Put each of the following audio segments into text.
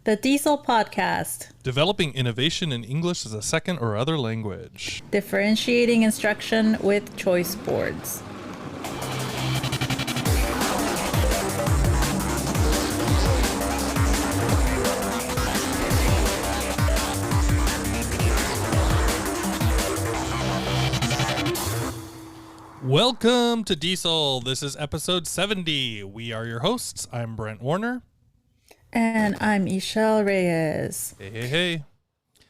The DIESOL podcast, Developing innovation in English as a second or other language. differentiating instruction with choice boards. Welcome to DIESOL. This is episode 70. We are your hosts. I'm Brent Warner. And I'm Esol Reyes. Hey.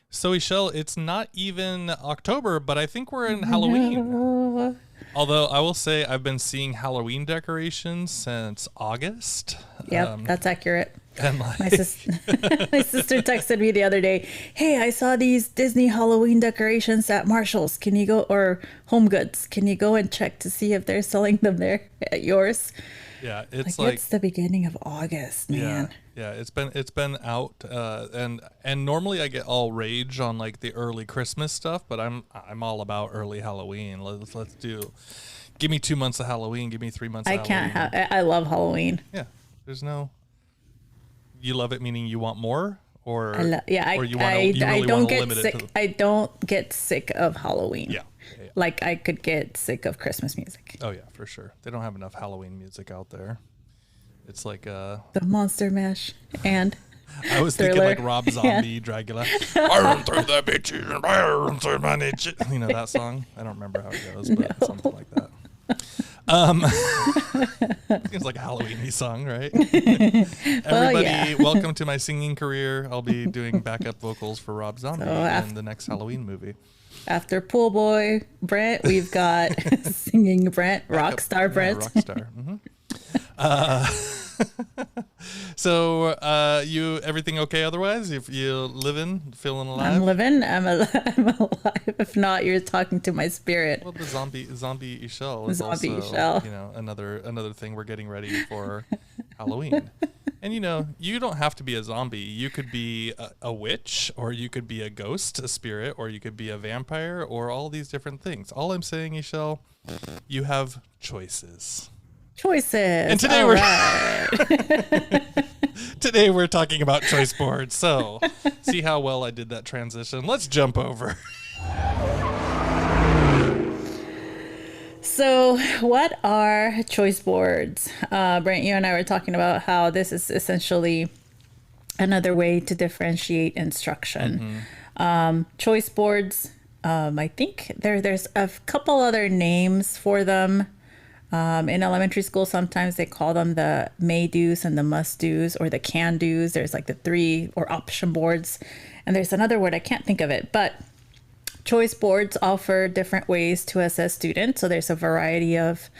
So, Esol, it's not even October, but I think we're in Halloween. No. Although I will say I've been seeing Halloween decorations since August. Yep, that's accurate. And like, My sister texted me the other day, hey, I saw these Disney Halloween decorations at Marshall's. Can you go, or Home Goods, can you go and check to see if they're selling them there at yours? yeah, it's like It's the beginning of August, man. Yeah, it's been out, and normally I get all rage on like the early Christmas stuff, but I'm all about early Halloween. Let's do. Give me 2 months of Halloween. Give me 3 months. I of can't Halloween. I love Halloween. Yeah, there's no. You love it, meaning you want more, or I don't get sick. I don't get sick of Halloween. Yeah. Like I could get sick of Christmas music. Oh yeah, for sure. They don't have enough Halloween music out there. It's like The Monster Mash and I was Thriller. thinking like Rob Zombie, Dracula. I run through the bitches and I run through my niches. You know that song? I don't remember how it goes, but something like that. It's like a Halloween-y song, right? Everybody, welcome to my singing career. I'll be doing backup vocals for Rob Zombie in the next Halloween movie. After Pool Boy Brent, we've got singing Brent, Rockstar Brent. Yeah, Rockstar. So, everything okay otherwise? If you living, feeling alive? I'm living. I'm alive. If not, you're talking to my spirit. Well, the zombie Esol is Zombie also, Esol. Another thing we're getting ready for Halloween. And you don't have to be a zombie. You could be a witch, or you could be a ghost, a spirit, or you could be a vampire, or all these different things. All I'm saying, Esol, you have choices. And today today we're talking about choice boards. So, see how well I did that transition. Let's jump over. So, what are choice boards? Brent, you and I were talking about how this is essentially another way to differentiate instruction. Choice boards, I think there's a couple other names for them. In elementary school, sometimes they call them the may-dos and the must-dos, or the can-dos. There's like the 3 or option boards. And there's another word, I can't think of it, but choice boards offer different ways to assess students. So there's a variety of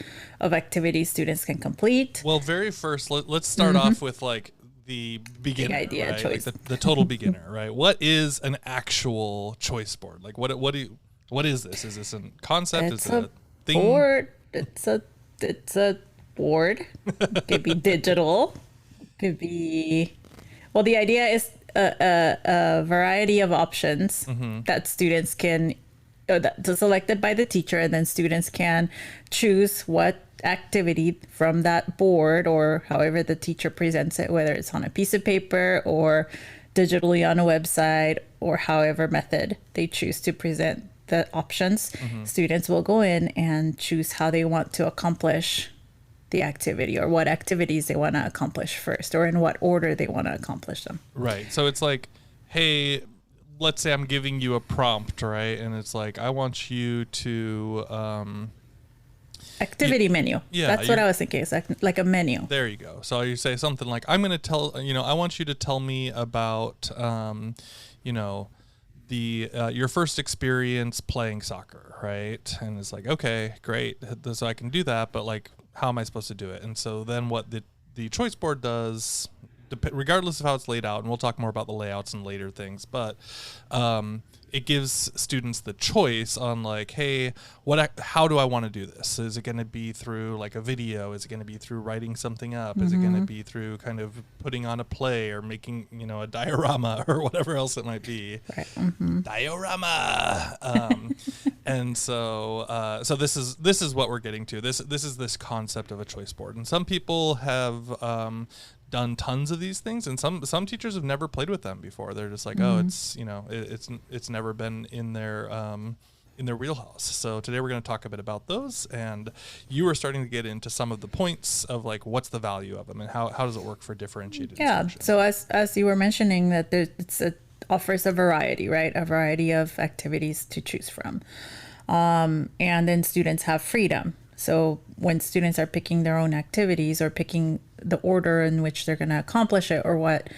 activities students can complete. Well, very first, let's start off with like the beginner, the idea, right? choice. Like the total beginner, right? What is an actual choice board? Like what is this? Is this a concept? It's is it a thing? Board. It's a board. It could be digital. It could be. Well, the idea is a variety of options that students can, that's selected by the teacher, and then students can choose what activity from that board, or however the teacher presents it, whether it's on a piece of paper or digitally on a website, or however method they choose to present the options. Students will go in and choose how they want to accomplish the activity, or what activities they want to accomplish first, or in what order they want to accomplish them. Right. So it's like, hey, let's say I'm giving you a prompt, right? And it's like, I want you to Activity menu. Yeah, That's what I was thinking. It's like a menu. There you go. So you say something like, I'm going to I want you to tell me about, your first experience playing soccer, right? And it's like, okay, great. So I can do that, but like, how am I supposed to do it? And so then what the choice board does, regardless of how it's laid out, and we'll talk more about the layouts and later things, but it gives students the choice on like, hey, how do I want to do this? Is it going to be through like a video? Is it going to be through writing something up? Is it going to be through kind of putting on a play, or making, a diorama, or whatever else it might be? Right. Diorama. And so this is what we're getting to. This is this concept of a choice board. And some people have done tons of these things, and some teachers have never played with them before. They're just like, oh, it's, you know, it's never been in their wheelhouse. So today we're going to talk a bit about those, and you were starting to get into some of the points of like what's the value of them and how does it work for differentiated instruction. So as you were mentioning that offers a variety, right? A variety of activities to choose from. And then students have freedom. So when students are picking their own activities or picking the order in which they're going to accomplish it, or what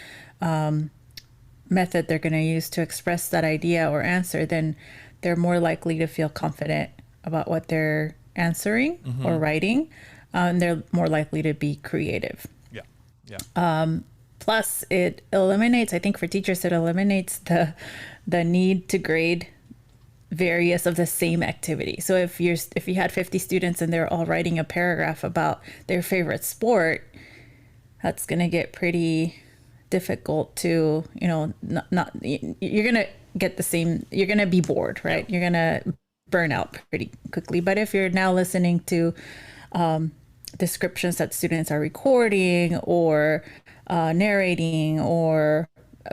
method they're going to use to express that idea or answer, then they're more likely to feel confident about what they're answering or writing. And they're more likely to be creative. Yeah. Plus, it eliminates, I think for teachers, it eliminates the need to grade various of the same activity. So if you had 50 students and they're all writing a paragraph about their favorite sport, that's going to get pretty difficult to, you know, not you're going to get the same, you're going to be bored, right? You're going to burn out pretty quickly. But if you're now listening to descriptions that students are recording or narrating or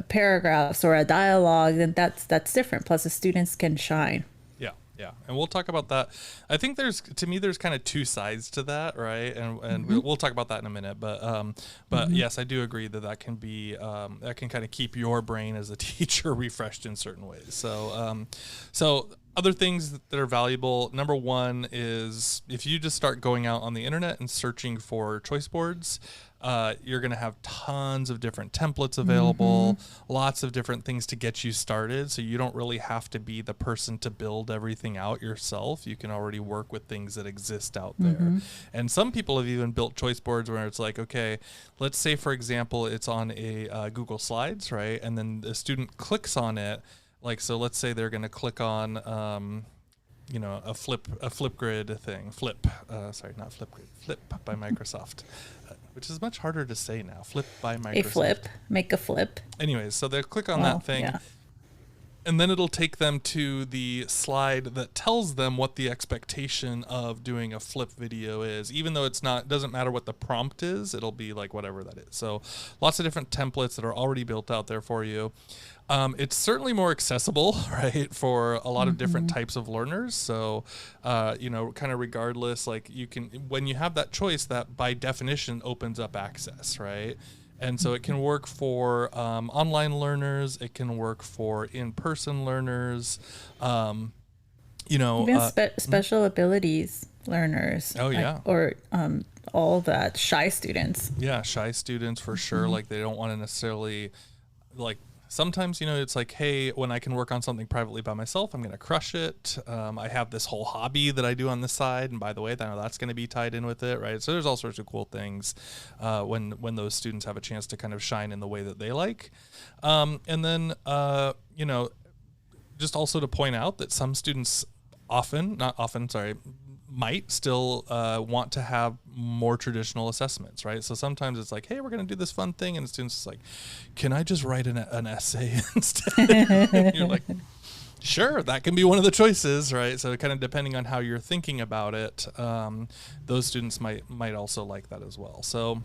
paragraphs or a dialogue, then that's different. Plus the students can shine. Yeah. And we'll talk about that. I think there's kind of two sides to that, right? And we'll talk about that in a minute. But yes, I do agree that can be, that can kind of keep your brain as a teacher refreshed in certain ways. So other things that are valuable. Number one is if you just start going out on the internet and searching for choice boards, you're going to have tons of different templates available, lots of different things to get you started. So you don't really have to be the person to build everything out yourself. You can already work with things that exist out there. And some people have even built choice boards where it's like, okay, let's say, for example, it's on a Google Slides, right? And then the student clicks on it. Like, so let's say they're going to click on, you know, a Flipgrid thing, Flip by Microsoft, which is much harder to say now. Flip by Microsoft. Make a flip. Anyways, so they'll click on that thing, and then it'll take them to the slide that tells them what the expectation of doing a flip video is. Even though doesn't matter what the prompt is, it'll be like whatever that is. So lots of different templates that are already built out there for you. It's certainly more accessible, right, for a lot of different types of learners. So, you know, kind of regardless, like you can, when you have that choice, that by definition opens up access, right? And so it can work for online learners. It can work for in-person learners. You know, even special abilities learners. Oh yeah. Like, or all that shy students. Yeah, shy students for sure. Like they don't want to necessarily like. Sometimes, you know, it's like, hey, when I can work on something privately by myself, I'm going to crush it. I have this whole hobby that I do on the side. And by the way, that's going to be tied in with it, right? So there's all sorts of cool things when those students have a chance to kind of shine in the way that they like. And then, you know, just also to point out that some students might still want to have more traditional assessments, right? So sometimes it's like, hey, we're going to do this fun thing. And the student's like, can I just write an essay instead? And you're like, sure, that can be one of the choices, right? So kind of depending on how you're thinking about it, those students might also like that as well. So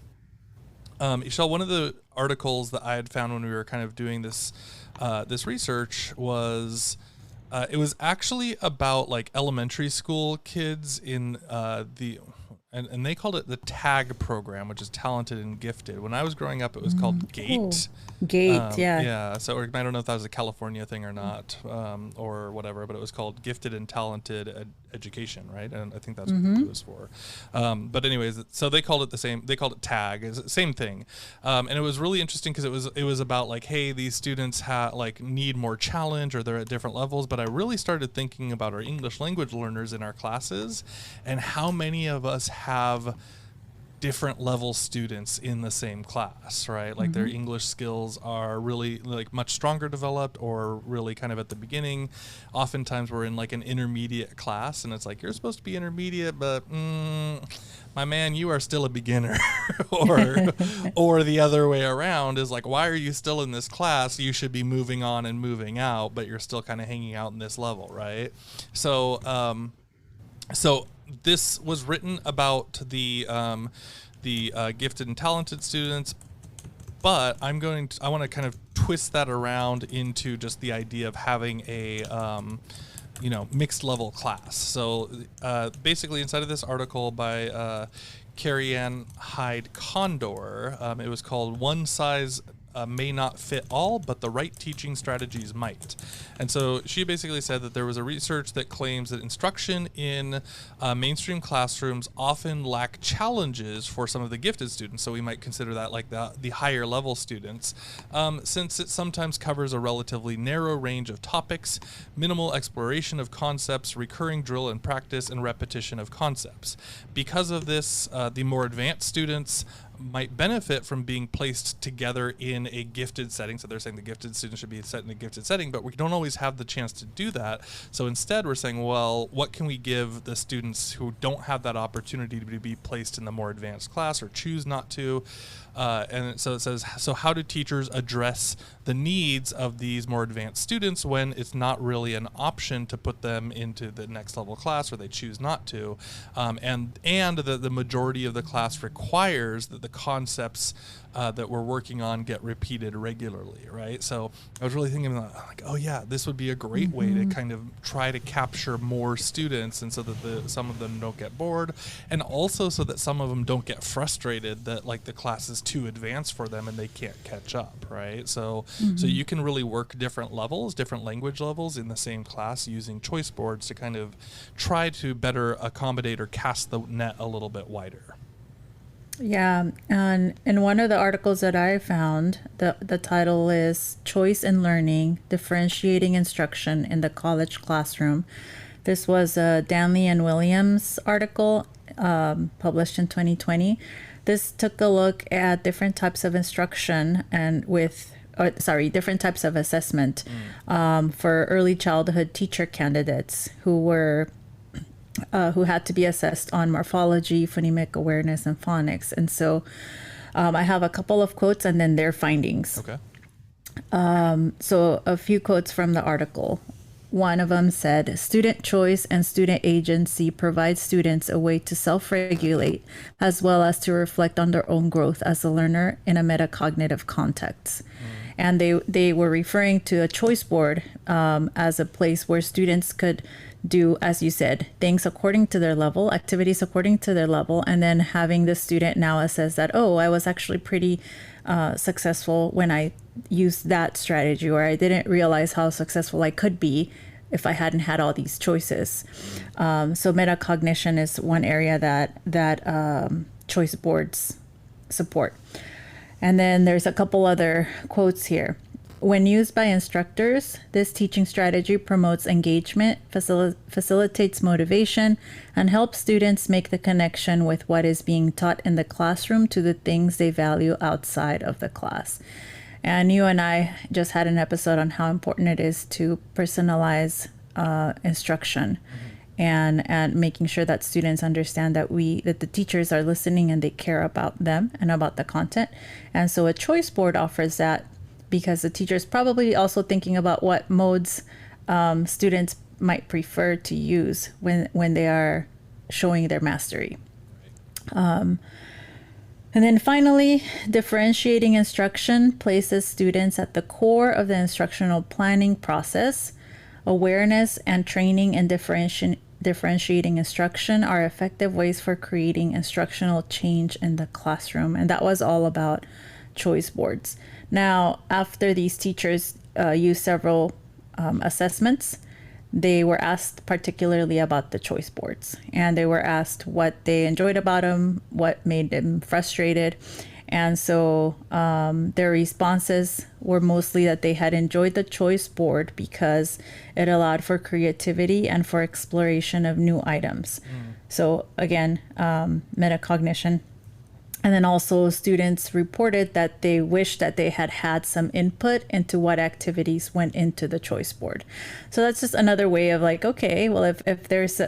Esol, one of the articles that I had found when we were kind of doing this research was... it was actually about like elementary school kids in and they called it the TAG program, which is talented and gifted. When I was growing up, it was called GATE. GATE, Yeah. So I don't know if that was a California thing or not, or whatever, but it was called Gifted and Talented Education, right? And I think that's what it was for. But anyways, so they called it the same. They called it TAG, it's the same thing. And it was really interesting because it was about like, hey, these students need more challenge or they're at different levels. But I really started thinking about our English language learners in our classes and how many of us have different level students in the same class, right? Like their English skills are really like much stronger developed or really kind of at the beginning. Oftentimes we're in like an intermediate class and it's like, you're supposed to be intermediate, but my man, you are still a beginner. or the other way around is like, why are you still in this class? You should be moving on and moving out, but you're still kind of hanging out in this level, right? So this was written about the gifted and talented students, But I want to kind of twist that around into just the idea of having a, mixed level class. So basically inside of this article by Carrie Ann Hyde Condor, it was called One Size May Not Fit All, but the Right Teaching Strategies Might. And so she basically said that there was a research that claims that instruction in mainstream classrooms often lack challenges for some of the gifted students. So we might consider that like the higher level students, since it sometimes covers a relatively narrow range of topics, minimal exploration of concepts, recurring drill and practice, and repetition of concepts. Because of this, the more advanced students might benefit from being placed together in a gifted setting. So they're saying the gifted students should be set in a gifted setting, but we don't always have the chance to do that. So instead we're saying, well, what can we give the students who don't have that opportunity to be placed in the more advanced class or choose not to? And so it says, so how do teachers address the needs of these more advanced students when it's not really an option to put them into the next level class, or they choose not to? And the majority of the class requires that the concepts that we're working on get repeated regularly, right? So I was really thinking like, oh yeah, this would be a great way to kind of try to capture more students, and so that some of them don't get bored, and also so that some of them don't get frustrated that like the class is too advanced for them and they can't catch up, right? So you can really work different levels, different language levels in the same class using choice boards to kind of try to better accommodate or cast the net a little bit wider. Yeah, and in one of the articles that I found, the title is Choice in Learning, Differentiating Instruction in the College Classroom. This was a Danley and Williams article published in 2020. This took a look at different types of instruction and different types of assessment for early childhood teacher candidates who had to be assessed on morphology, phonemic awareness, and phonics. And so I have a couple of quotes and then their findings. Okay. So a few quotes from the article. One of them said, student choice and student agency provide students a way to self-regulate as well as to reflect on their own growth as a learner in a metacognitive context. And they were referring to a choice board as a place where students could do, as you said, things according to their level, activities according to their level, and then having the student now assess that, oh, I was actually pretty successful when I used that strategy, or I didn't realize how successful I could be if I hadn't had all these choices. So metacognition is one area that choice boards support. And then there's a couple other quotes here. When used by instructors, this teaching strategy promotes engagement, facilitates motivation, and helps students make the connection with what is being taught in the classroom to the things they value outside of the class. And you and I just had an episode on how important it is to personalize instruction and making sure that students understand that the teachers are listening and they care about them and about the content. And so a choice board offers that, because the teacher is probably also thinking about what modes students might prefer to use when they are showing their mastery. And then finally, differentiating instruction places students at the core of the instructional planning process. Awareness and training in differentiating instruction are effective ways for creating instructional change in the classroom. And that was all about choice boards. Now, after these teachers used several assessments, they were asked particularly about the choice boards, and they were asked what they enjoyed about them, what made them frustrated. And so their responses were mostly that they had enjoyed the choice board because it allowed for creativity and for exploration of new items. So again, metacognition. And then also students reported that they wished that they had had some input into what activities went into the choice board. So that's just another way of like, okay, well, if there's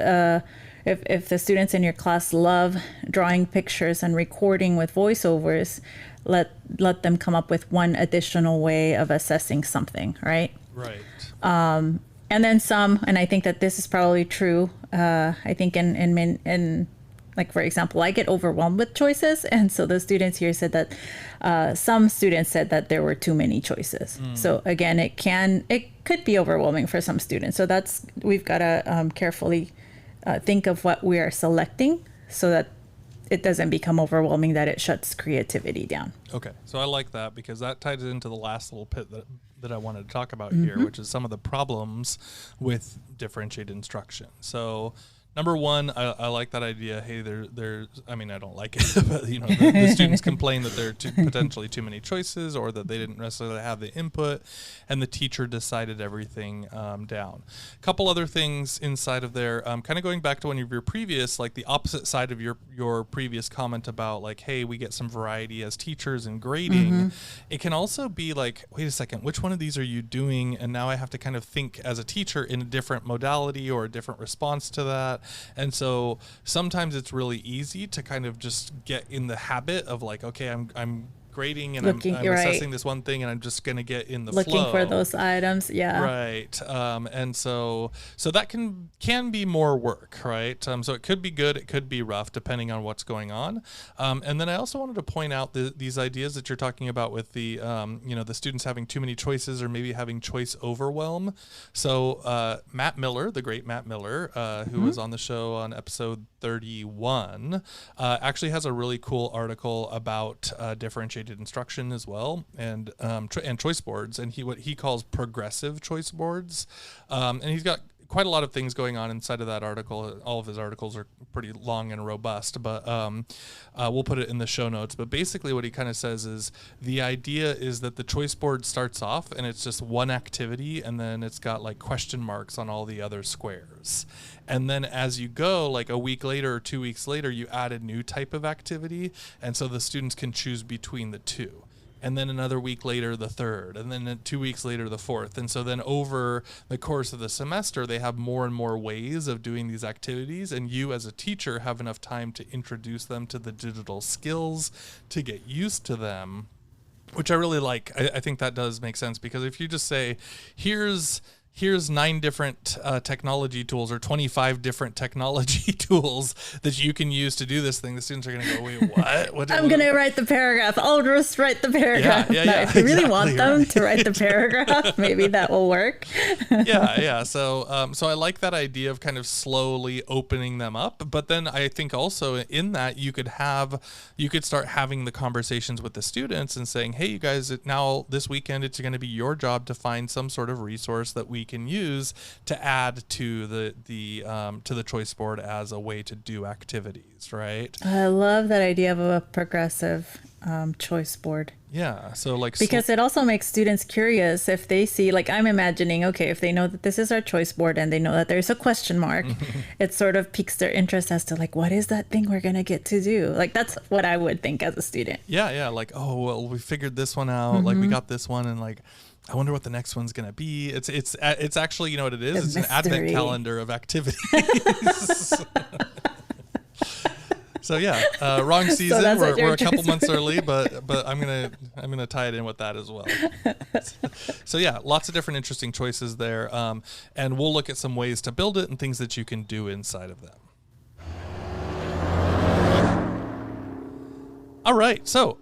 if the students in your class love drawing pictures and recording with voiceovers, let them come up with one additional way of assessing something, right? Right. And then some, and I think that this is probably true. I think in Like, for example, I get overwhelmed with choices. And so the students here said that some students said that there were too many choices. So again, it could be overwhelming for some students. So we've got to carefully think of what we are selecting so that it doesn't become overwhelming, that it shuts creativity down. Okay. So I like that because that ties into the last little bit that I wanted to talk about here, which is some of the problems with differentiated instruction. So number one, I like that idea. Hey, there's, I mean, I don't like it, but you know, the students complain that there are potentially too many choices, or that they didn't necessarily have the input, and the teacher decided everything down. A couple other things inside of there, kind of going back to one of your previous, like the opposite side of your previous comment about like, hey, we get some variety as teachers in grading. It can also be like, wait a second, which one of these are you doing? And now I have to kind of think as a teacher in a different modality or a different response to that. And so sometimes it's really easy to kind of just get in the habit of like, okay, I'm grading and I'm assessing this one thing, and I'm just going to get in the looking flow. for those items. Yeah. Right. And so that can be more work, right? So it could be good, it could be rough, depending on what's going on. And then I also wanted to point out these ideas that you're talking about with the, the students having too many choices or maybe having choice overwhelm. So Matt Miller, the great Matt Miller, who was on the show on episode 31, actually has a really cool article about differentiated instruction as well, and choice boards, and what he calls progressive choice boards, and he's got quite a lot of things going on inside of that article. All of his articles are pretty long and robust, but we'll put it in the show notes. But basically what he kind of says is the idea is that the choice board starts off and it's just one activity, and then it's got like question marks on all the other squares. And then as you go, like a week later or 2 weeks later, you add a new type of activity, and so the students can choose between the two. And then another week later, the third, and then 2 weeks later, the fourth. And so then over the course of the semester, they have more and more ways of doing these activities, and you as a teacher have enough time to introduce them to the digital skills, to get used to them, which I really like. I think that does make sense, because if you just say, here's 9 different technology tools or 25 different technology tools that you can use to do this thing, the students are going to go, wait, what? I'm going to write the paragraph. I'll just write the paragraph. Yeah, if you really want them to write the paragraph, maybe that will work. Yeah. So I like that idea of kind of slowly opening them up. But then I think also in that you could start having the conversations with the students and saying, hey, you guys, now this weekend, it's going to be your job to find some sort of resource that we can use to add to the choice board as a way to do activities, right? I love that idea of a progressive choice board. Yeah. So like, because it also makes students curious if they see, like, I'm imagining, okay, if they know that this is our choice board and they know that there's a question mark, it sort of piques their interest as to like, what is that thing we're going to get to do? Like, that's what I would think as a student. Yeah. Like, oh, well, we figured this one out. Like we got this one, and like, I wonder what the next one's going to be. It's actually, you know what it is? It's an advent calendar of activities. So yeah, wrong season. So we're a couple months early, but I'm gonna tie it in with that as well. So yeah, lots of different interesting choices there, and we'll look at some ways to build it and things that you can do inside of them. All right, so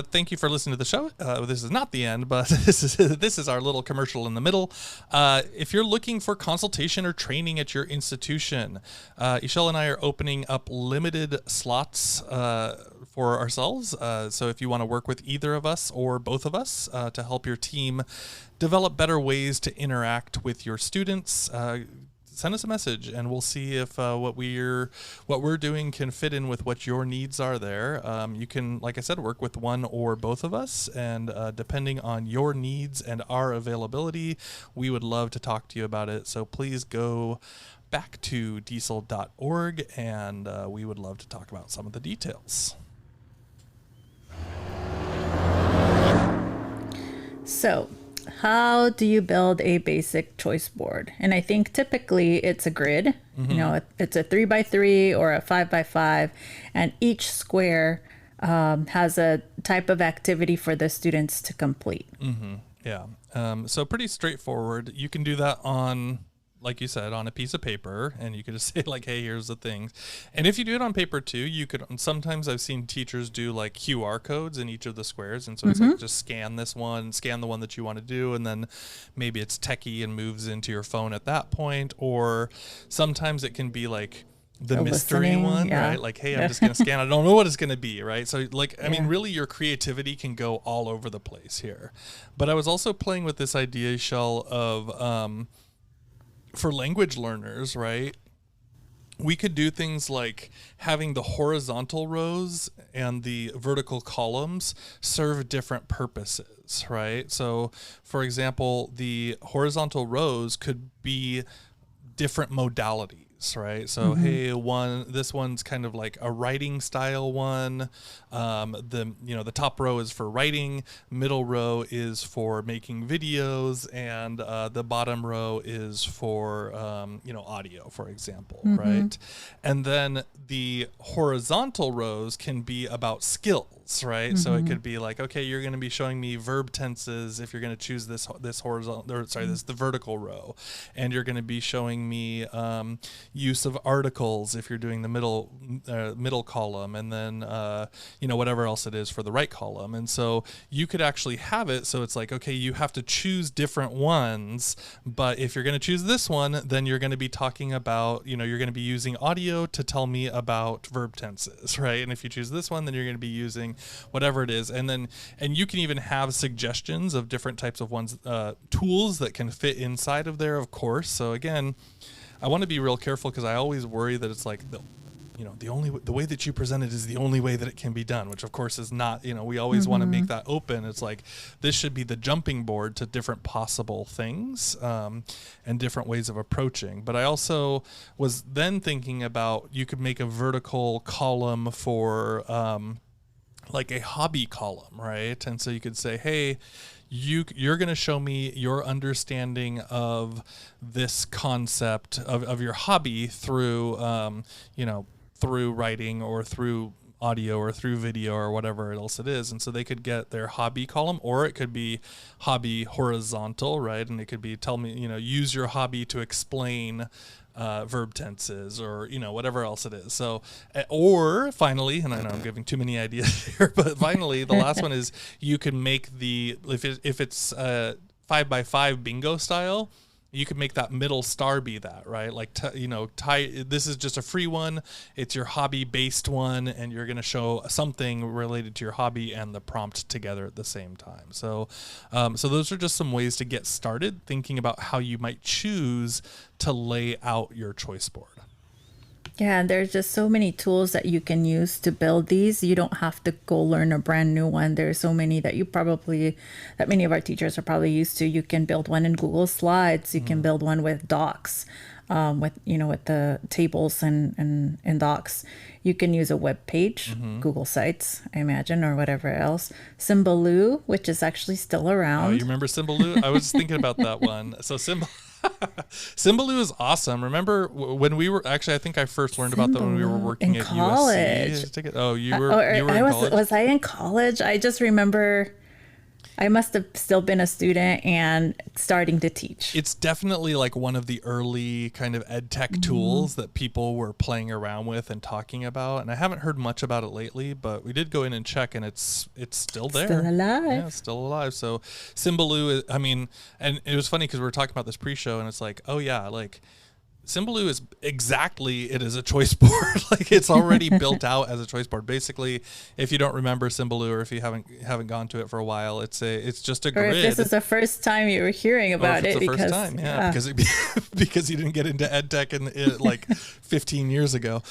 thank you for listening to the show. This is not the end, but this is our little commercial in the middle. If you're looking for consultation or training at your institution, Esol and I are opening up limited slots for ourselves. So if you want to work with either of us or both of us to help your team develop better ways to interact with your students, send us a message and we'll see if what we're doing can fit in with what your needs are there. You can, like I said, work with one or both of us, and depending on your needs and our availability, we would love to talk to you about it. So please go back to DIESOL.org and we would love to talk about some of the details. So, how do you build a basic choice board? And I think typically it's a grid. You know, it's a 3x3 or a 5x5, and each square has a type of activity for the students to complete. Yeah. So pretty straightforward. You can do that on like you said, on a piece of paper, and you could just say like, hey, here's the things. And if you do it on paper too, you could, sometimes I've seen teachers do like QR codes in each of the squares. And so it's like, just scan this one, scan the one that you want to do. And then maybe it's techie and moves into your phone at that point. Or sometimes it can be like the mystery one, right? Like, hey, I'm just going to scan. I don't know what it's going to be, right? So like, I mean, really your creativity can go all over the place here. But I was also playing with this idea, Shell, of, for language learners, right? We could do things like having the horizontal rows and the vertical columns serve different purposes, right? So, for example, the horizontal rows could be different modalities. Right. So, hey, this one's kind of like a writing style one. The top row is for writing, middle row is for making videos, and the bottom row is for, audio, for example. Right. And then the horizontal rows can be about skills, right? So it could be like, okay, you're going to be showing me verb tenses if you're going to choose this horizontal, the vertical row, and you're going to be showing me use of articles if you're doing the middle column, and then whatever else it is for the right column. And so you could actually have it so it's like, okay, you have to choose different ones, but if you're going to choose this one, then you're going to be talking about, you're going to be using audio to tell me about verb tenses, right? And if you choose this one, then you're going to be using whatever it is. And you can even have suggestions of different types of ones, tools that can fit inside of there, of course. So again, I want to be real careful because I always worry that it's like the way that you present it is the only way that it can be done, which of course is not. We always want to make that open. It's like this should be the jumping board to different possible things and different ways of approaching. But I also was then thinking about you could make a vertical column for like a hobby column, right? And so you could say, hey, you're going to show me your understanding of this concept of your hobby through, through writing or through audio or through video or whatever else it is. And so they could get their hobby column, or it could be hobby horizontal, right? And it could be, tell me, use your hobby to explain verb tenses, or whatever else it is. So, or finally, and I know I'm giving too many ideas here, but finally the last one is you can make if it's 5x5 bingo style, you could make that middle star be that, right? Like, this is just a free one. It's your hobby based one, and you're going to show something related to your hobby and the prompt together at the same time. So, so those are just some ways to get started thinking about how you might choose to lay out your choice board. Yeah, and there's just so many tools that you can use to build these. You don't have to go learn a brand new one. There's so many that many of our teachers are probably used to. You can build one in Google Slides. You can build one with Docs, with the tables and Docs. You can use a web page, Google Sites, I imagine, or whatever else. Symbaloo, which is actually still around. Oh, you remember Symbaloo? I was thinking about that one. So Symbaloo is awesome. Remember when we were I think I first learned about that when we were working at college. USC. Oh, you were in college? Was I in college? I just remember I must have still been a student and starting to teach. It's definitely like one of the early kind of Edtech tools that people were playing around with and talking about. And I haven't heard much about it lately, but we did go in and check, and it's still there. Still alive. Yeah, it's still alive. So Symbaloo, and it was funny because we were talking about this pre-show, and it's like, oh yeah, like Symbaloo is exactly it is a choice board. Like it's already built out as a choice board. Basically, if you don't remember Symbaloo, or if you haven't gone to it for a while, it's just a grid. Or if this is the first time you were hearing about it, because first time, because you didn't get into EdTech in like 15 years ago.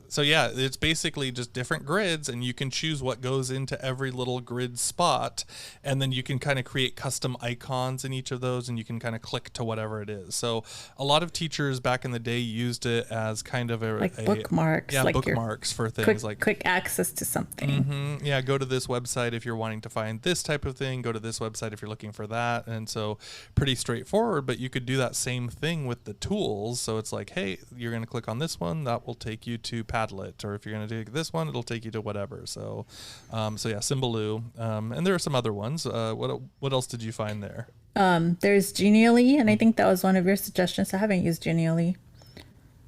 So yeah, it's basically just different grids, and you can choose what goes into every little grid spot, and then you can kind of create custom icons in each of those, and you can kind of click to whatever it is. So a lot of teachers back in the day used it as kind of bookmarks. Yeah, like bookmarks for things quick access to something. Yeah, go to this website if you're wanting to find this type of thing. Go to this website if you're looking for that. And so pretty straightforward, but you could do that same thing with the tools. So it's like, hey, you're going to click on this one. That will take you to Padlet, or if you're going to take this one, it'll take you to whatever. So, so yeah, Symbaloo. And there are some other ones. What else did you find there? There's Genially, and I think that was one of your suggestions. I haven't used Genially.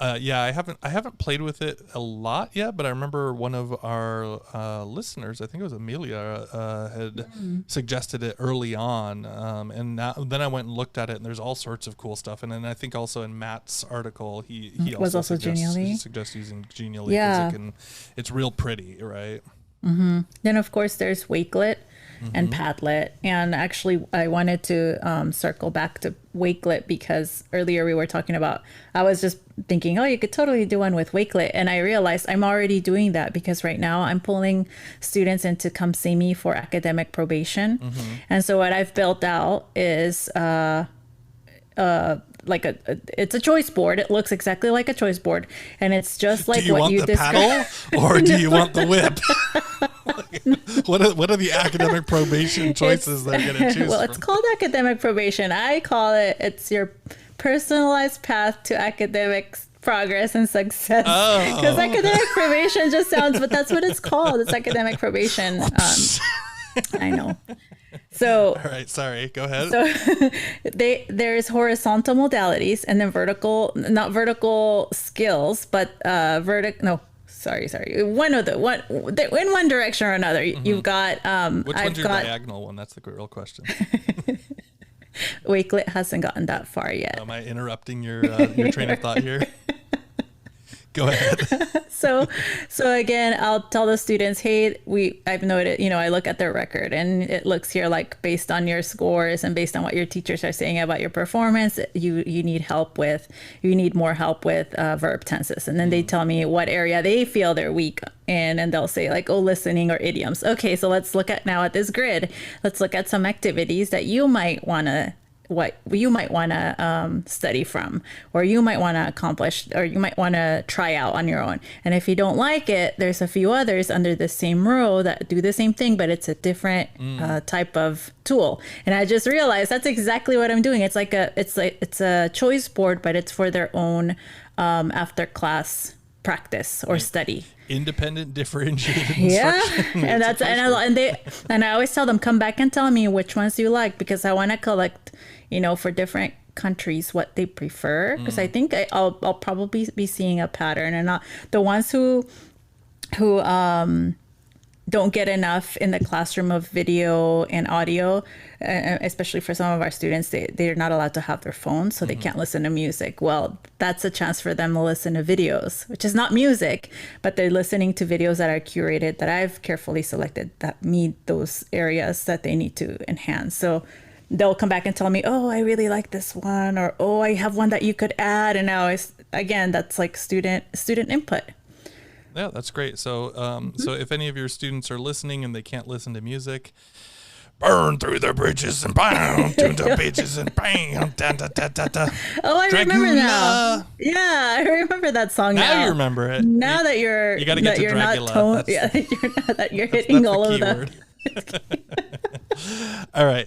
Yeah, I haven't played with it a lot yet, but I remember one of our listeners, I think it was Amelia, had suggested it early on, and then I went and looked at it, and there's all sorts of cool stuff. And then I think also in Matt's article, he also suggests using Genially, because it's real pretty, right? Mm-hmm. Then of course there's Wakelet and Padlet, and actually I wanted to circle back to Wakelet because earlier we were talking about, I was just thinking, oh, you could totally do one with Wakelet, and I realized I'm already doing that because right now I'm pulling students in to come see me for academic probation. And so what I've built out is like it's a choice board. It looks exactly like a choice board, and it's just like what you described. Do you want the paddle or do you want the whip? What are the academic probation choices they're going to choose? Well, it's called academic probation. I call it's your personalized path to academic progress and success. Because academic probation just sounds, but that's what it's called. It's academic probation. I know. So, all right, sorry, go ahead. So there's horizontal modalities, and then not vertical skills, but sorry. One in one direction or another. You've got which one's your diagonal one? That's the real question. Wakelet hasn't gotten that far yet. Am I interrupting your train of thought here? Go ahead. So again, I'll tell the students, hey, I've noted, I look at their record, and it looks here like based on your scores and based on what your teachers are saying about your performance, you need more help with verb tenses. And then they tell me what area they feel they're weak in, and they'll say like, oh, listening or idioms. Okay, so let's look at this grid. Let's look at some activities that you might want to study from, or you might want to accomplish, or you might want to try out on your own. And if you don't like it, there's a few others under the same row that do the same thing, but it's a different type of tool. And I just realized that's exactly what I'm doing. It's a choice board, but it's for their own after class practice or study. Independent, differentiated instruction. And I always tell them, come back and tell me which ones you like, because I want to collect, for different countries what they prefer, because I think I'll probably be seeing a pattern, and not the ones who don't get enough in the classroom of video and audio, especially for some of our students, they're not allowed to have their phones, so they can't listen to music. Well, that's a chance for them to listen to videos, which is not music, but they're listening to videos that are curated, that I've carefully selected, that meet those areas that they need to enhance. So they'll come back and tell me, oh, I really like this one, or, oh, I have one that you could add. And now that's like student input. Yeah, that's great. So, so if any of your students are listening and they can't listen to music, burn through the bridges and bam, to the beaches and bam, da da da da da. Oh, I remember now. Yeah, I remember that song now. Now you remember it. Now that you got to get to Dracula. You're hitting all of them. All right.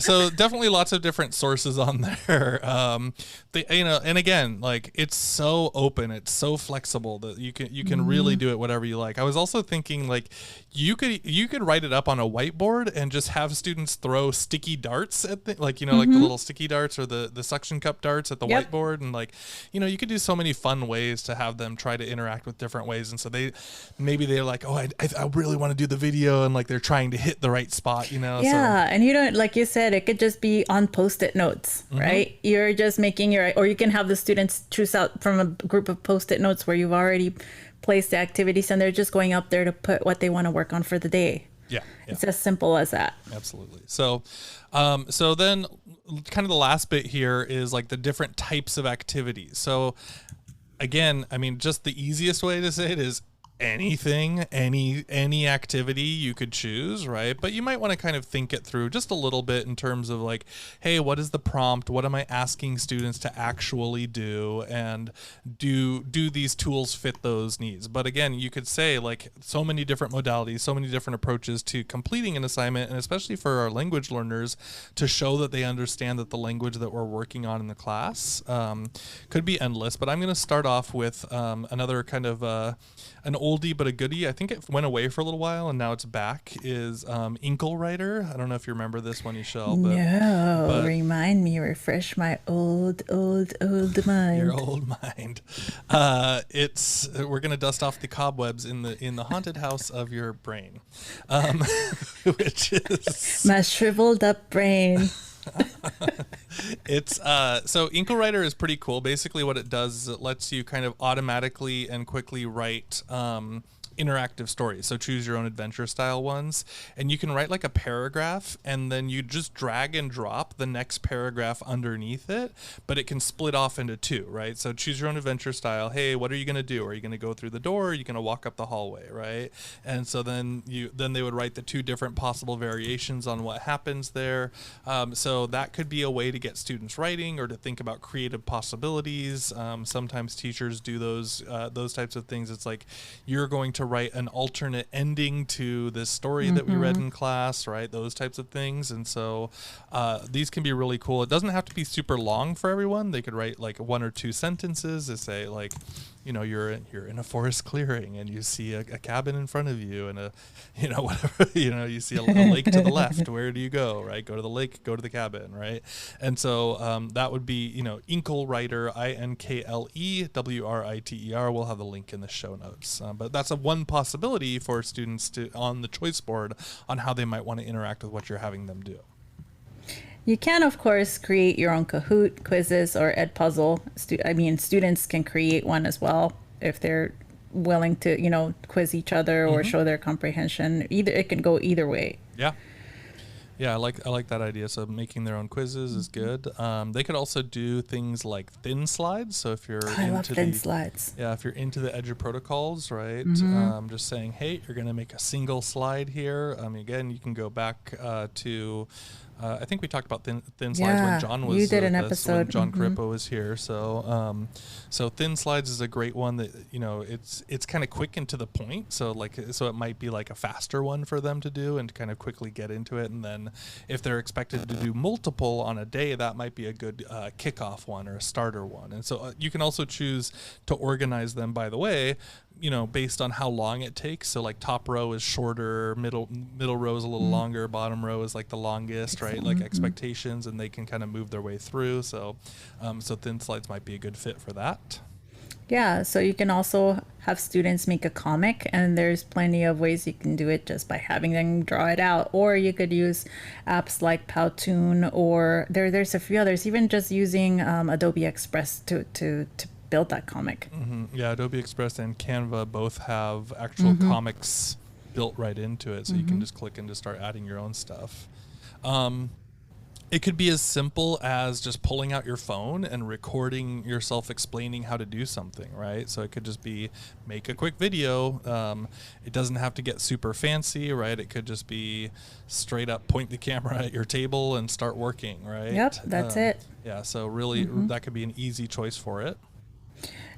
So definitely lots of different sources on there. And again, like, it's so open, it's so flexible that you can really do it whatever you like. I was also thinking, like, you could write it up on a whiteboard and just have students throw sticky darts at like the little sticky darts or the suction cup darts at the whiteboard, and like, you could do so many fun ways to have them try to interact with different ways. And so they're like, oh, I really want to do the video, and like they're trying to hit the right spot, Yeah, and you don't, like you said, it could just be on Post-it notes, right? You're just making or you can have the students choose out from a group of Post-it notes where you've already placed the activities, and they're just going up there to put what they want to work on for the day. Yeah. It's as simple as that. Absolutely. So, so then kind of the last bit here is like the different types of activities. So again, I mean, just the easiest way to say it is anything, any activity you could choose, right? But you might want to kind of think it through just a little bit in terms of like, hey, what is the prompt? What am I asking students to actually do? And do these tools fit those needs? But again, you could say like so many different modalities, so many different approaches to completing an assignment, and especially for our language learners to show that they understand that the language that we're working on in the class could be endless. But I'm going to start off with another kind of an oldie but a goodie. I think it went away for a little while and now it's back. Is Inkle Writer. I don't know if you remember this one, Michelle. No, remind me, refresh my old mind. Your old mind. We're gonna dust off the cobwebs in the haunted house of your brain, which is my shriveled up brain. It's so Inkle Writer is pretty cool. Basically what it does is it lets you kind of automatically and quickly write interactive stories. So choose your own adventure style ones, and you can write like a paragraph and then you just drag and drop the next paragraph underneath it, but it can split off into two, right? So choose your own adventure style. Hey, what are you going to do? Are you going to go through the door? Or are you going to walk up the hallway, right? And so then they would write the two different possible variations on what happens there. So that could be a way to get students writing or to think about creative possibilities. Sometimes teachers do those types of things. It's like you're going to write an alternate ending to this story that we read in class, right? Those types of things. And so these can be really cool. It doesn't have to be super long for everyone. They could write like one or two sentences to say like, you're in a forest clearing and you see a cabin in front of you and whatever, you see a lake to the left. Where do you go, right? Go to the lake, go to the cabin, right? And so that would be, Inkle Writer, INKLEWRITER. We'll have the link in the show notes. But that's one possibility for students on the choice board on how they might want to interact with what you're having them do. You can, of course, create your own Kahoot quizzes or Edpuzzle. Students can create one as well if they're willing to, quiz each other or show their comprehension. It can go either way. Yeah. Yeah, I like that idea. So making their own quizzes is good. They could also do things like thin slides. So if you're I love thin slides. Yeah, if you're into the Edge protocols, right? Just saying, hey, you're going to make a single slide here. Again, you can go back to. I think we talked about thin slides when John was. You did an episode. When John Crippo was here. So, so thin slides is a great one that it's kind of quick and to the point. So it might be like a faster one for them to do and kind of quickly get into it. And then if they're expected to do multiple on a day, that might be a good kickoff one or a starter one. And so you can also choose to organize them. By the way, based on how long it takes. So like top row is shorter, middle row is a little longer, bottom row is like the longest, right? Like expectations, and they can kind of move their way through. So, so thin slides might be a good fit for that. Yeah, so you can also have students make a comic, and there's plenty of ways you can do it just by having them draw it out. Or you could use apps like Powtoon, or there's a few others, even just using Adobe Express to build that comic. Yeah, Adobe Express and Canva both have actual comics built right into it, so you can just click and just start adding your own stuff. It could be as simple as just pulling out your phone and recording yourself explaining how to do something, right? So it could just be make a quick video. It doesn't have to get super fancy, right? It could just be straight up point the camera at your table and start working, right? Yep, that's it. Yeah, so really that could be an easy choice for it.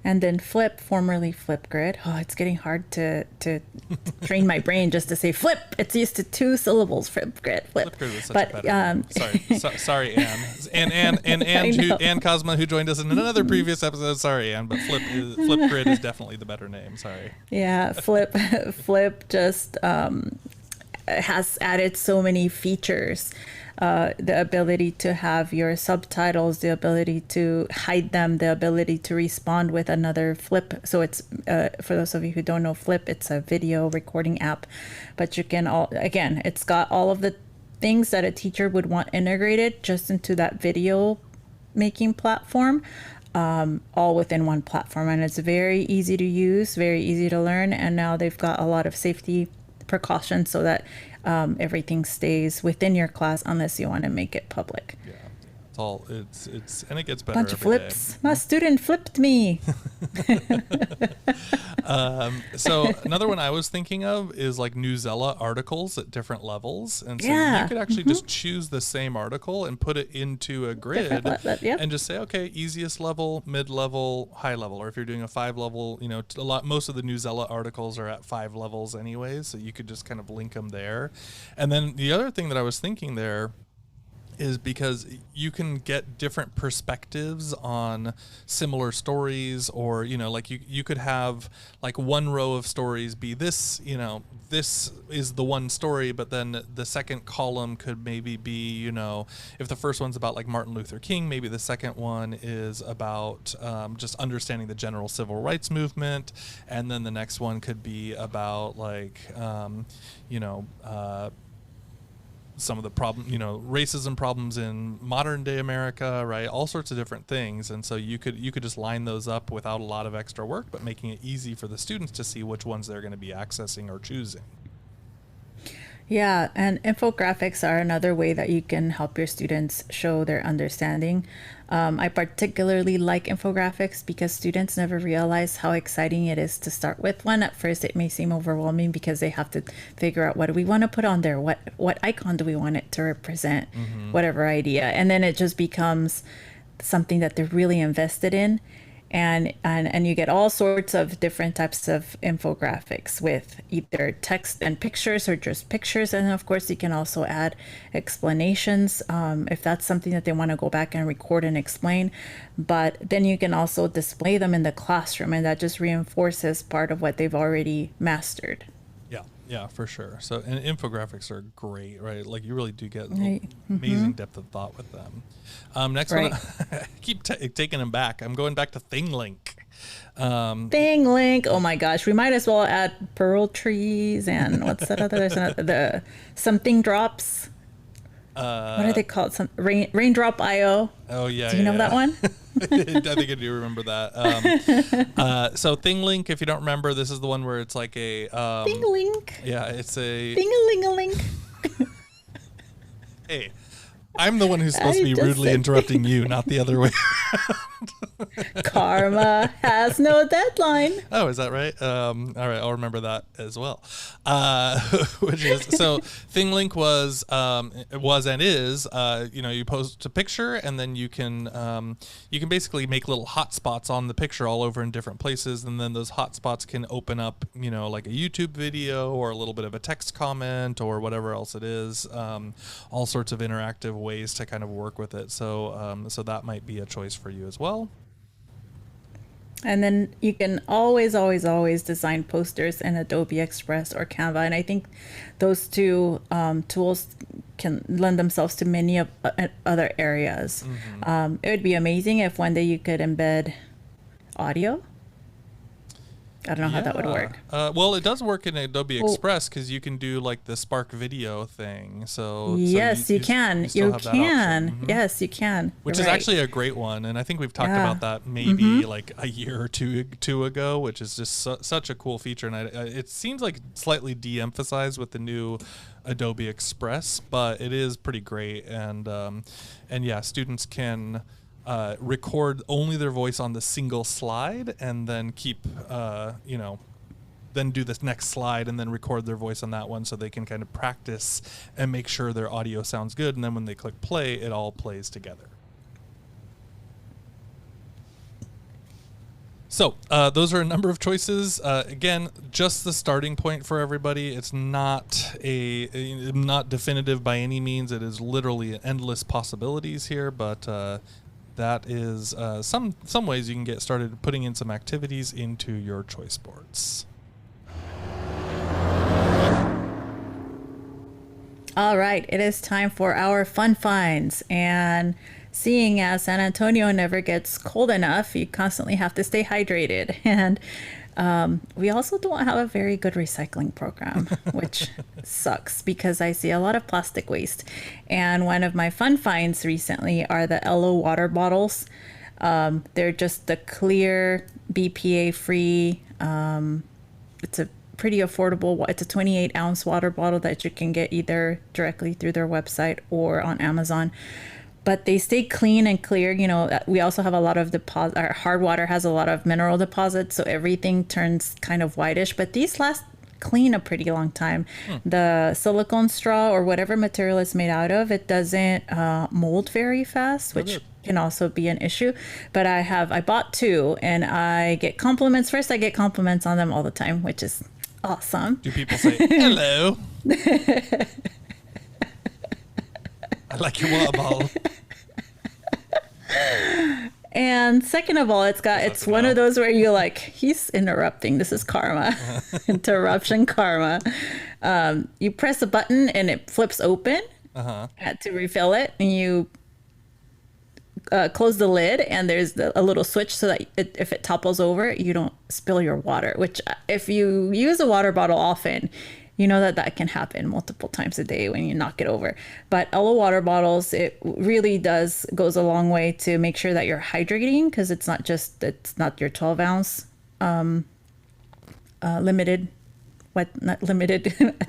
And then Flip, formerly Flipgrid. Oh, it's getting hard to train my brain just to say Flip. It's used to 2 syllables. Flipgrid, Flip. Flipgrid was such a better name. Sorry, Anne. And Anne Cosma, who joined us in another previous episode. Sorry, Anne, but Flipgrid is definitely the better name. Sorry. Yeah, Flip just has added so many features. The ability to have your subtitles, the ability to hide them, the ability to respond with another Flip. So it's, for those of you who don't know Flip, it's a video recording app, but you can it's got all of the things that a teacher would want integrated just into that video making platform, all within one platform. And it's very easy to use, very easy to learn. And now they've got a lot of safety precautions so that everything stays within your class unless you want to make it public. Yeah. It's all it's and it gets better Bunch of every day. flips. My student flipped me. So another one I was thinking of is like Newsella articles at different levels, and so Yeah. you could actually just choose the same article and put it into a grid Yep. and just say, okay, easiest level, mid level, high level, or if you're doing a 5 level, you know, most of the Newsella articles are at 5 levels anyways, so you could just kind of link them there. And then the other thing that I was thinking there is because you can get different perspectives on similar stories, or, you know, like you could have like one row of stories be this, you know, this is the one story, but then the second column could maybe be, you know, if the first one's about like Martin Luther King, maybe the second one is about just understanding the general civil rights movement, and then the next one could be about like, you know, some of the problem, you know, racism problems in modern day America, right? All sorts of different things. And so you could just line those up without a lot of extra work, but making it easy for the students to see which ones they're going to be accessing or choosing. Yeah, and infographics are another way that you can help your students show their understanding. I particularly like infographics because students never realize how exciting it is to start with one. At first, it may seem overwhelming because they have to figure out, what do we want to put on there? What icon do we want it to represent? Whatever idea. And then it just becomes something that they're really invested in. And you get all sorts of different types of infographics with either text and pictures or just pictures. And of course, you can also add explanations if that's something that they want to go back and record and explain. But then you can also display them in the classroom, and that just reinforces part of what they've already mastered. Yeah, for sure. So, and infographics are great, right? Like you really do get amazing depth of thought with them. Next one, I keep taking them back. I'm going back to ThingLink. ThingLink. Oh my gosh, we might as well add Pearl Trees and what's that other? There's something drops. What are they called? Some Raindrop IO. Oh yeah. Do you know that one? I think I do remember that. So ThingLink, if you don't remember, this is the one where it's like a ThingLink. Yeah, it's a Thing-a-ling-a-link. Hey, I'm the one who's supposed to be rudely interrupting you, not the other way. Karma has no deadline. Oh, is that right? All right, I'll remember that as well. Which is, so ThingLink was and is, you know, you post a picture and then you can basically make little hotspots on the picture all over in different places, and then those hotspots can open up, you know, like a YouTube video or a little bit of a text comment or whatever else it is. All sorts of interactive ways to kind of work with it. So so that might be a choice for you as well. And then you can always design posters in Adobe Express or Canva. And I think those two tools can lend themselves to many of other areas. It would be amazing if one day you could embed audio. I don't know how that would work. Well, it does work in Adobe Express because you can do like the Spark video thing. So yes, you can. You can. Yes, you can. Which is actually a great one, and I think we've talked about that maybe like a year or two ago, which is just such a cool feature. And it seems like slightly de-emphasized with the new Adobe Express, but it is pretty great. And yeah, students can record only their voice on the single slide, and then keep, you know, then do this next slide and then record their voice on that one, so they can kind of practice and make sure their audio sounds good. And then when they click play, it all plays together. So those are a number of choices. Again, just the starting point for everybody. It's not not definitive by any means. It is literally endless possibilities here, but that is some ways you can get started putting in some activities into your choice boards. All right, it is time for our fun finds. And seeing as San Antonio never gets cold enough, you constantly have to stay hydrated. And we also don't have a very good recycling program, which sucks because I see a lot of plastic waste. And one of my fun finds recently are the LO water bottles. They're just the clear, BPA-free. It's a pretty affordable. It's a 28-ounce water bottle that you can get either directly through their website or on Amazon. but they stay clean and clear. You know, we also have a lot of deposit. Our hard water has a lot of mineral deposits, so everything turns kind of whitish. But these last clean a pretty long time. The silicone straw or whatever material it's made out of, it doesn't mold very fast, which can also be an issue. But I bought 2, and I get compliments. First, I get compliments on them all the time, which is awesome. Do people say hello? I like your water bottle. And second of all, it's one of those where you're like, he's interrupting. This is karma. Interruption karma. You press a button and it flips open to refill it, and you close the lid, and there's a little switch so that if it topples over, you don't spill your water, which if you use a water bottle often, you know that can happen multiple times a day when you knock it over. But all the water bottles, it really goes a long way to make sure that you're hydrating, because it's not your 12 ounce limited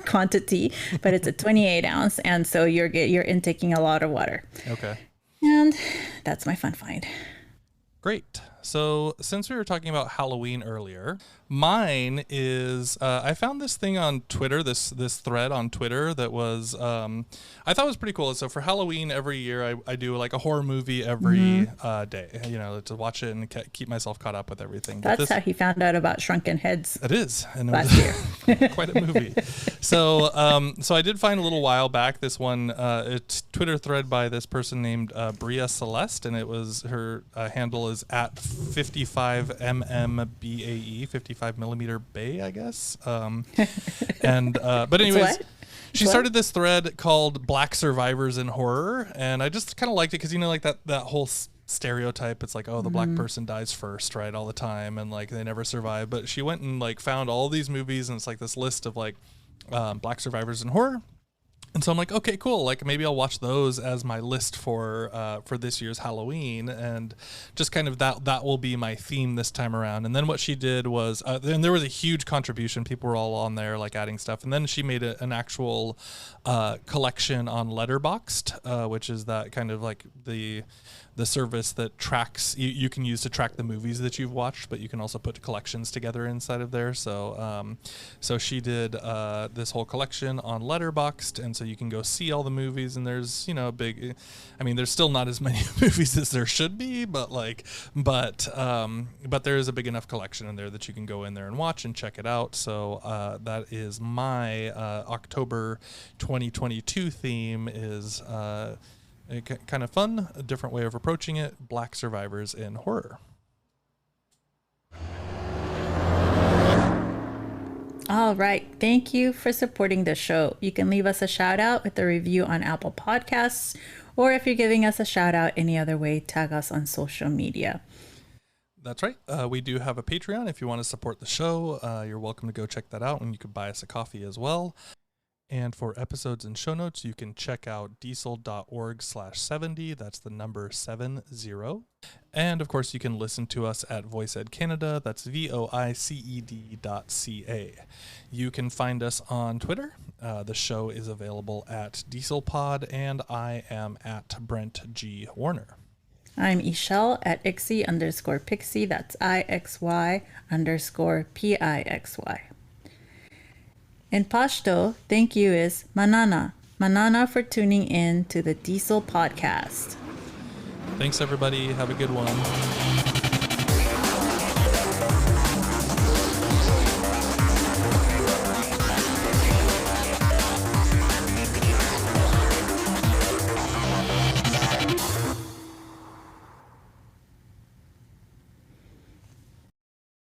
quantity, but it's a 28 ounce, and so you're intaking a lot of water. Okay. And that's my fun find. Great. So since we were talking about Halloween earlier, mine is I found this thing on Twitter, this thread on Twitter that was I thought was pretty cool. So for Halloween every year, I do like a horror movie every day, you know, to watch it and keep myself caught up with everything. That's how he found out about Shrunken Heads. It is, and last year. Quite a movie. So I did find a little while back this one it's Twitter thread by this person named Bria Celeste, and it was her handle is at 55mmBAE, 55 millimeter Bay, I guess. But anyways, she started this thread called Black Survivors in Horror, and I just kind of liked it because, you know, like that whole stereotype, it's like, oh, the black person dies first, right, all the time, and like they never survive. But she went and like found all these movies, and it's like this list of like Black Survivors in Horror. And so I'm like, okay, cool. Like maybe I'll watch those as my list for this year's Halloween, and just kind of that will be my theme this time around. And then what she did was, and there was a huge contribution. People were all on there like adding stuff. And then she made an actual collection on Letterboxd, which is that kind of like the service that tracks, you can use to track the movies that you've watched, but you can also put collections together inside of there. So she did this whole collection on Letterboxd, and so you can go see all the movies, and there's, you know, there's still not as many movies as there should be, but there is a big enough collection in there that you can go in there and watch and check it out. So that is my October 2022 theme, is kind of fun, a different way of approaching it, Black Survivors in Horror. All right. Thank you for supporting the show. You can leave us a shout out with a review on Apple Podcasts, or if you're giving us a shout out any other way, tag us on social media. That's right. We do have a Patreon. If you want to support the show, you're welcome to go check that out, and you could buy us a coffee as well. And for episodes and show notes, you can check out diesel.org/70. That's the number 70. And of course, you can listen to us at VoiceEd Canada. That's voiced.ca. You can find us on Twitter. The show is available at DieselPod, and I am at Brent G. Warner. I'm Esol at Ixy_Pixie. That's IXY_PIXY. In Pashto, thank you is Manana. Manana for tuning in to the Diesel podcast. Thanks, everybody. Have a good one.